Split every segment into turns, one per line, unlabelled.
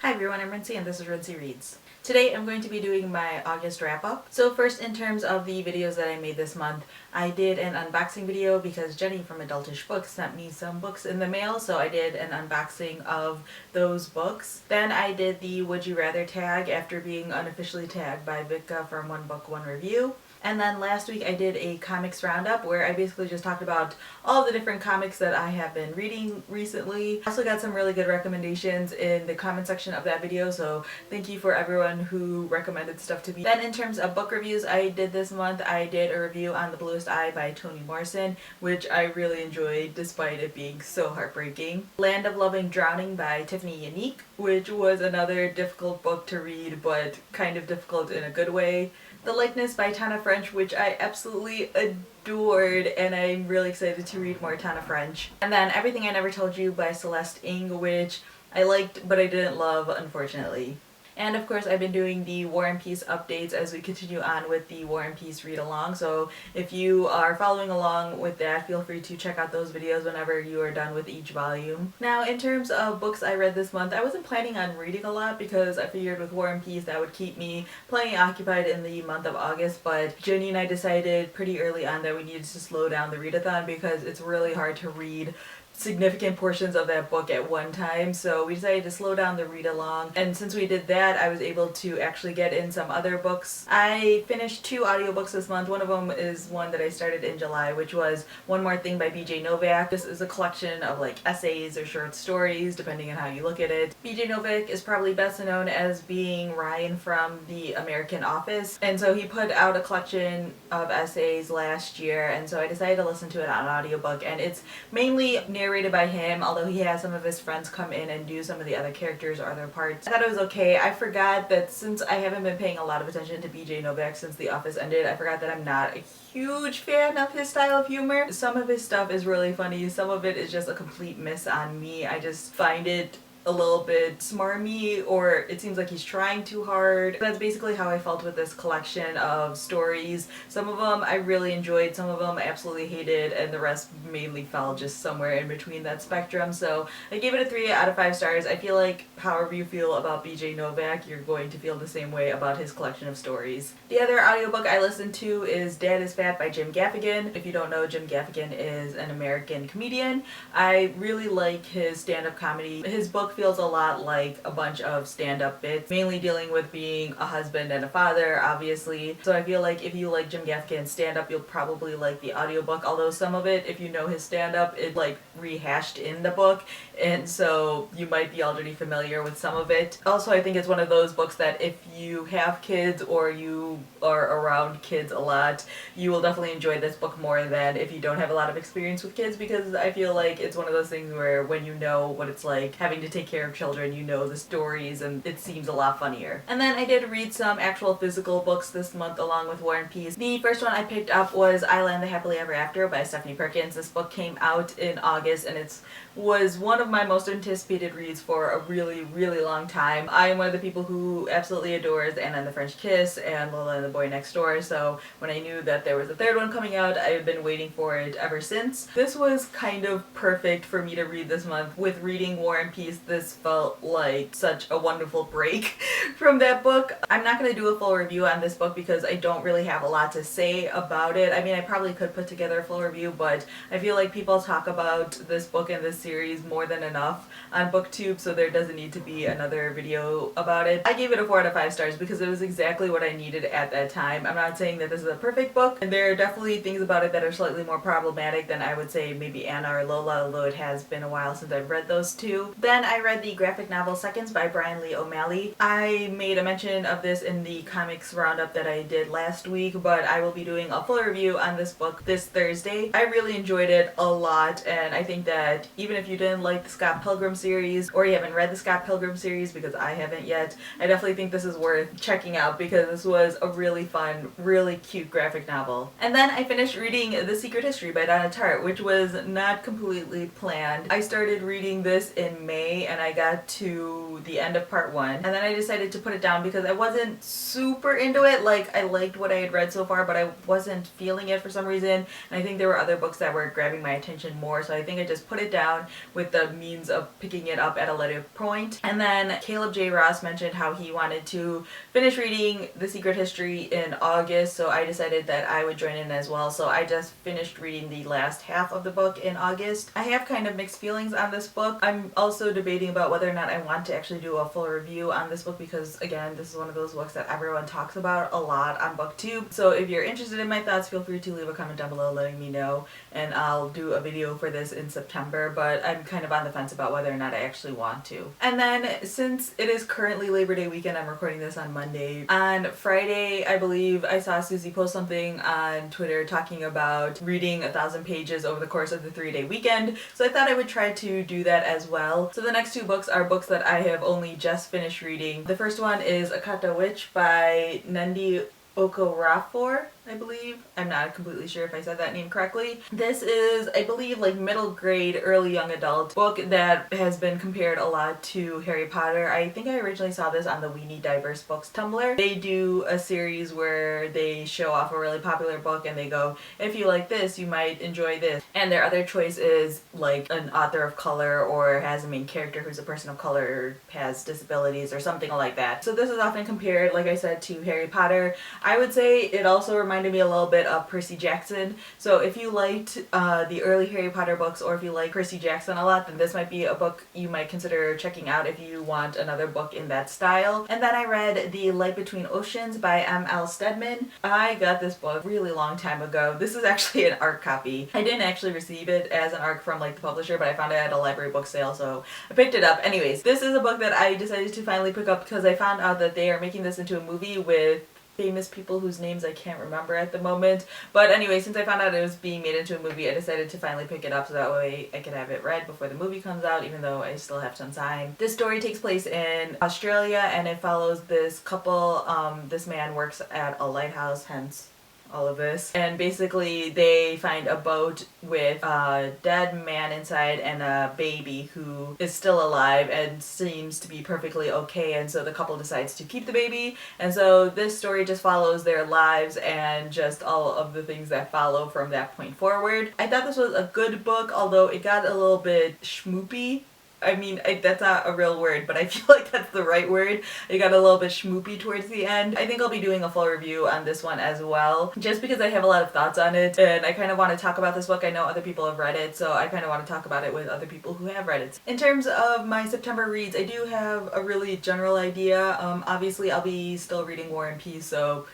Hi everyone, I'm Rinsey and this is Rinsey Reads. Today I'm going to be doing my August wrap-up. So first, in terms of the videos that I made this month, I did an unboxing video because Jenny from Adultish Books sent me some books in the mail, so I did an unboxing of those books. Then I did the Would You Rather tag after being unofficially tagged by Vitka from One Book, One Review. And then last week I did a comics roundup where I basically just talked about all the different comics that I have been reading recently. I also got some really good recommendations in the comment section of that video, so thank you for everyone who recommended stuff to me. Then in terms of book reviews I did this month, I did a review on The Bluest Eye by Toni Morrison, which I really enjoyed despite it being so heartbreaking. Land of Loving Drowning by Tiffany Unique, which was another difficult book to read, but kind of difficult in a good way. The Likeness by Tana French, which I absolutely adored, and I'm really excited to read more Tana French. And then Everything I Never Told You by Celeste Ng, which I liked but I didn't love, unfortunately. And of course I've been doing the War and Peace updates as we continue on with the War and Peace read along, so if you are following along with that, feel free to check out those videos whenever you are done with each volume. Now in terms of books I read this month, I wasn't planning on reading a lot because I figured with War and Peace that would keep me plenty occupied in the month of August, but Jenny and I decided pretty early on that we needed to slow down the readathon because it's really hard to read significant portions of that book at one time, so we decided to slow down the read along, and since we did that I was able to actually get in some other books. I finished 2 audiobooks this month. One of them is one that I started in July, which was One More Thing by BJ Novak. This is a collection of like essays or short stories depending on how you look at it. BJ Novak is probably best known as being Ryan from The American Office, and so he put out a collection of essays last year, and so I decided to listen to it on audiobook, and it's mainly narrated by him, although he has some of his friends come in and do some of the other characters or other parts. I thought it was okay. I forgot that since I haven't been paying a lot of attention to BJ Novak since The Office ended, I forgot that I'm not a huge fan of his style of humor. Some of his stuff is really funny, some of it is just a complete miss on me. I just find it a little bit smarmy, or it seems like he's trying too hard. That's basically how I felt with this collection of stories. Some of them I really enjoyed, some of them I absolutely hated, and the rest mainly fell just somewhere in between that spectrum. So I gave it a 3 out of 5 stars. I feel like however you feel about BJ Novak, you're going to feel the same way about his collection of stories. The other audiobook I listened to is Dad is Fat by Jim Gaffigan. If you don't know, Jim Gaffigan is an American comedian. I really like his stand-up comedy. His book feels a lot like a bunch of stand-up bits, mainly dealing with being a husband and a father, obviously. So I feel like if you like Jim Gaffigan's stand-up, you'll probably like the audiobook, although some of it, if you know his stand-up, it like rehashed in the book, and so you might be already familiar with some of it. Also, I think it's one of those books that if you have kids or you are around kids a lot, you will definitely enjoy this book more than if you don't have a lot of experience with kids, because I feel like it's one of those things where when you know what it's like having to take care of children, you know the stories, and it seems a lot funnier. And then I did read some actual physical books this month along with War and Peace. The first one I picked up was I Land the Happily Ever After by Stephanie Perkins. This book came out in August, and it was one of my most anticipated reads for a really, really long time. I am one of the people who absolutely adores Anna and the French Kiss and Lola and the Boy Next Door, so when I knew that there was a third one coming out, I've been waiting for it ever since. This was kind of perfect for me to read this month. With reading War and Peace, this felt like such a wonderful break from that book. I'm not going to do a full review on this book because I don't really have a lot to say about it. I mean, I probably could put together a full review, but I feel like people talk about this book and this series more than enough on BookTube, so there doesn't need to be another video about it. I gave it a 4 out of 5 stars because it was exactly what I needed at that time. I'm not saying that this is a perfect book, and there are definitely things about it that are slightly more problematic than I would say maybe Anna or Lola, although it has been a while since I've read those two. Then I read the graphic novel Seconds by Brian Lee O'Malley. I made a mention of this in the comics roundup that I did last week, but I will be doing a full review on this book this Thursday. I really enjoyed it a lot, and I think that even if you didn't like the Scott Pilgrim series, or you haven't read the Scott Pilgrim series, because I haven't yet, I definitely think this is worth checking out because this was a really fun, really cute graphic novel. And then I finished reading The Secret History by Donna Tartt, which was not completely planned. I started reading this in May and I got to the end of part 1, and then I decided to put it down because I wasn't super into it. Like, I liked what I had read so far, but I wasn't feeling it for some reason, and I think there were other books that were grabbing my attention more, so I think I just put it down down with the means of picking it up at a later point. And then Caleb J. Ross mentioned how he wanted to finish reading The Secret History in August, so I decided that I would join in as well. So I just finished reading the last half of the book in August. I have kind of mixed feelings on this book. I'm also debating about whether or not I want to actually do a full review on this book because, again, this is one of those books that everyone talks about a lot on BookTube. So if you're interested in my thoughts, feel free to leave a comment down below letting me know, and I'll do a video for this in September, but I'm kind of on the fence about whether or not I actually want to. And then since it is currently Labor Day weekend, I'm recording this on Monday. On Friday, I believe I saw Susie post something on Twitter talking about reading 1,000 pages over the course of the 3-day weekend, so I thought I would try to do that as well. So the next two books are books that I have only just finished reading. The first one is Akata Witch by Nandi Okorafor, I believe. I'm not completely sure if I said that name correctly. This is, I believe, like middle grade, early young adult book that has been compared a lot to Harry Potter. I think I originally saw this on the We Need Diverse Books Tumblr. They do a series where they show off a really popular book and they go, if you like this, you might enjoy this. And their other choice is like an author of color or has a main character who's a person of color or has disabilities or something like that. So this is often compared, like I said, to Harry Potter. I would say it also reminded me a little bit of Percy Jackson. So if you liked the early Harry Potter books, or if you like Percy Jackson a lot, then this might be a book you might consider checking out if you want another book in that style. And then I read The Light Between Oceans by M.L. Stedman. I got this book a really long time ago. This is actually an ARC copy. I didn't actually receive it as an ARC from like the publisher, but I found it at a library book sale, so I picked it up. Anyways, this is a book that I decided to finally pick up because I found out that they are making this into a movie with famous people whose names I can't remember at the moment. But anyway, since I found out it was being made into a movie, I decided to finally pick it up so that way I could have it read before the movie comes out, even though I still have some time. This story takes place in Australia and it follows this couple. This man works at a lighthouse, hence all of this, and basically they find a boat with a dead man inside and a baby who is still alive and seems to be perfectly okay, and so the couple decides to keep the baby, and so this story just follows their lives and just all of the things that follow from that point forward. I thought this was a good book, although it got a little bit schmoopy. I mean, that's not a real word, but I feel like that's the right word. It got a little bit schmoopy towards the end. I think I'll be doing a full review on this one as well, just because I have a lot of thoughts on it, and I kind of want to talk about this book. I know other people have read it, so I kind of want to talk about it with other people who have read it. In terms of my September reads, I do have a really general idea. Obviously, I'll be still reading War and Peace, so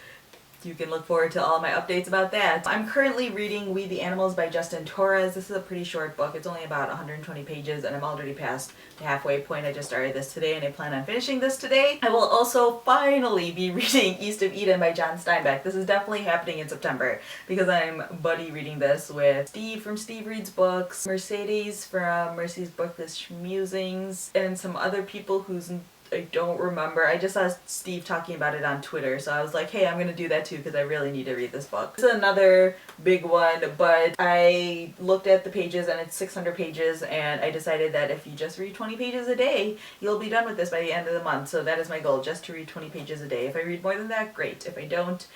you can look forward to all my updates about that. I'm currently reading We the Animals by Justin Torres. This is a pretty short book. It's only about 120 pages and I'm already past the halfway point. I just started this today and I plan on finishing this today. I will also finally be reading East of Eden by John Steinbeck. This is definitely happening in September because I'm buddy reading this with Steve from Steve Reads Books, Mercedes from Mercy's Booklist Musings, and some other people whose I don't remember. I just saw Steve talking about it on Twitter, so I was like, hey, I'm gonna do that too because I really need to read this book. This is another big one, but I looked at the pages and it's 600 pages, and I decided that if you just read 20 pages a day, you'll be done with this by the end of the month. So that is my goal, just to read 20 pages a day. If I read more than that, great. If I don't,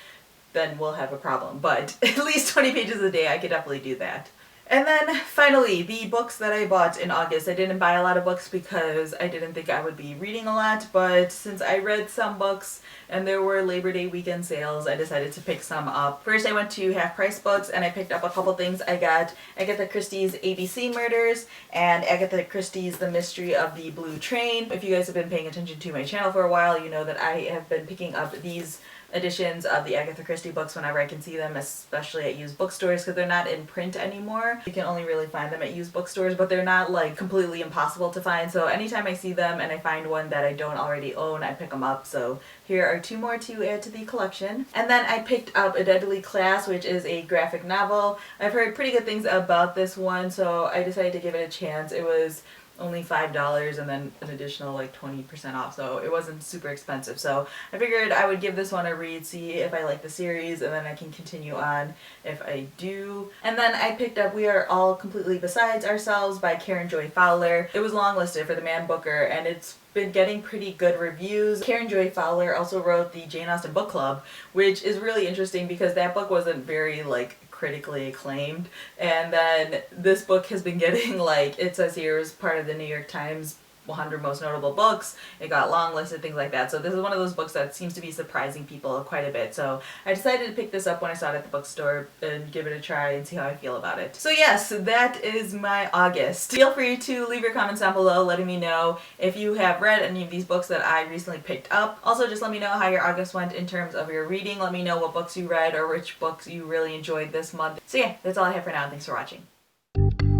then we'll have a problem. But at least 20 pages a day, I could definitely do that. And then finally, the books that I bought in August. I didn't buy a lot of books because I didn't think I would be reading a lot, but since I read some books and there were Labor Day weekend sales, I decided to pick some up. First I went to Half Price Books and I picked up a couple things. I got Agatha Christie's ABC Murders and Agatha Christie's The Mystery of the Blue Train. If you guys have been paying attention to my channel for a while, you know that I have been picking up these editions of the Agatha Christie books whenever I can see them, especially at used bookstores because they're not in print anymore. You can only really find them at used bookstores, but they're not like completely impossible to find, so anytime I see them and I find one that I don't already own, I pick them up. So here are two more to add to the collection. And then I picked up A Deadly Class, which is a graphic novel. I've heard pretty good things about this one, so I decided to give it a chance. It was only $5 and then an additional like 20% off, so it wasn't super expensive. So I figured I would give this one a read, see if I like the series, and then I can continue on if I do. And then I picked up We Are All Completely Besides Ourselves by Karen Joy Fowler. It was longlisted for the Man Booker and it's been getting pretty good reviews. Karen Joy Fowler also wrote the Jane Austen Book Club, which is really interesting because that book wasn't very like critically acclaimed. And then this book has been getting, like, it says here, is part of the New York Times 100 most notable books. It got long listed, things like that. So this is one of those books that seems to be surprising people quite a bit. So I decided to pick this up when I saw it at the bookstore and give it a try and see how I feel about it. So yes, that is my August. Feel free to leave your comments down below letting me know if you have read any of these books that I recently picked up. Also, just let me know how your August went in terms of your reading. Let me know what books you read or which books you really enjoyed this month. So yeah, that's all I have for now. Thanks for watching.